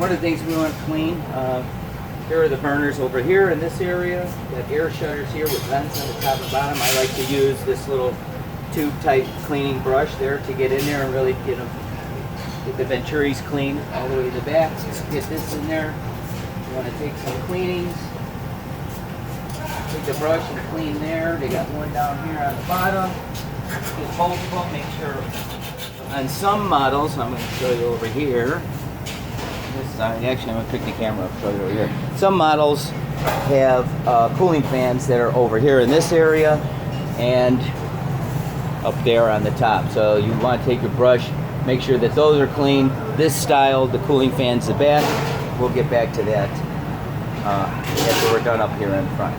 One of the things we want to clean, here are the burners over here in this area. Got air shutters here with vents on the top and bottom. I like to use this little tube type cleaning brush there to get in there and really get the venturis clean all the way to the back. Just get this in there. You want to take some cleanings. Take the brush and clean there. They got one down here on the bottom. Get both of them. Make sure on some models, I'm going to show you over here. Actually, I'm going to pick the camera up and show you over here. Some models have cooling fans that are over here in this area and up there on the top. So you want to take your brush, make sure that those are clean. This style, the cooling fan's the back. We'll get back to that after we're done up here in front.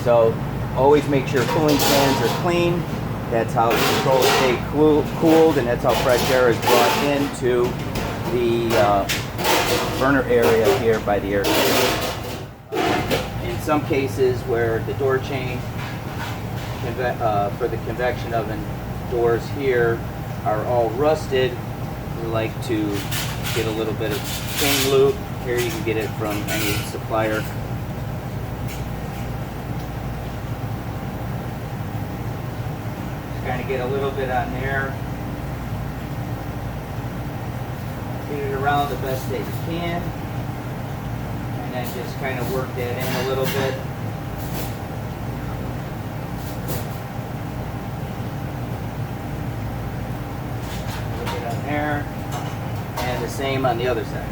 So always make sure cooling fans are clean. That's how the controls stay cooled, and that's how fresh air is brought into the burner area here by the air conditioner. In some cases where the door chain for the convection oven doors here are all rusted, we like to get a little bit of chain lube. Here you can get it from any supplier. Just kind of get a little bit on there. Get it around the best that you can, and then just kind of work that in a little bit. A little bit on there, and the same on the other side.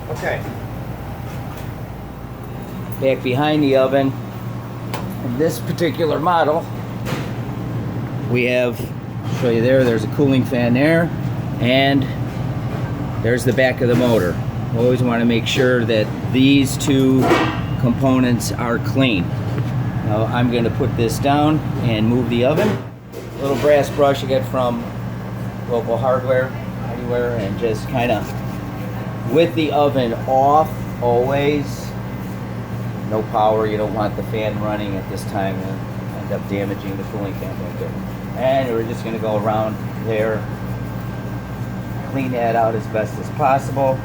Okay. Back behind the oven, in this particular model, we have, I'll show you there's a cooling fan there, and there's the back of the motor. We always want to make sure that these two components are clean. Now I'm going to put this down and move the oven. A little brass brush I get from local hardware, anywhere, and just kind of with the oven off, always. No power, you don't want the fan running at this time and end up damaging the cooling fan back there. And we're just gonna go around there, clean that out as best as possible.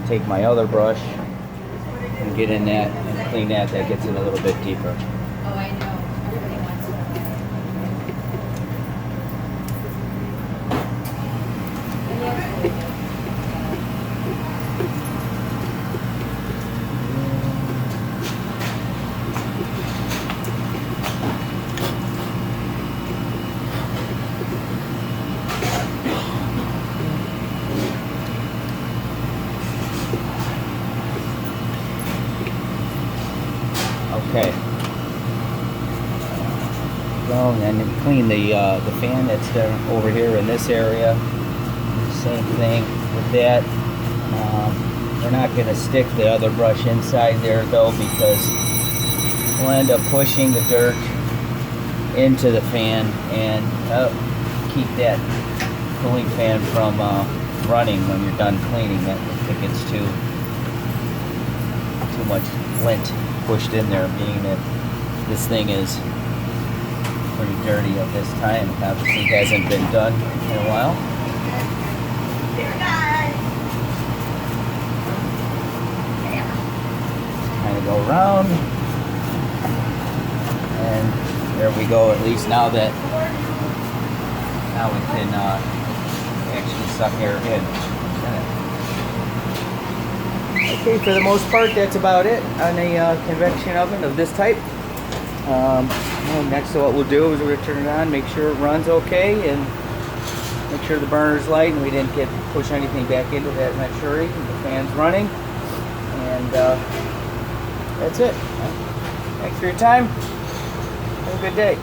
Take my other brush and get in that and clean that. That gets it a little bit deeper. Oh, I know. Everybody wants to. Okay. Well, and then clean the fan that's over here in this area. Same thing with that. We're not going to stick the other brush inside there though, because we'll end up pushing the dirt into the fan and keep that cooling fan from running when you're done cleaning it. If it gets too much lint pushed in there, being that this thing is pretty dirty at this time. Obviously hasn't been done in a while. Kind of go around, and there we go. At least now we can actually suck air in. Okay, for the most part, that's about it on a convection oven of this type. Next, what we'll do is we're going to turn it on, make sure it runs okay, and make sure the burner's light and we didn't push anything back into that venturi. The fan's running, and that's it. Thanks for your time. Have a good day.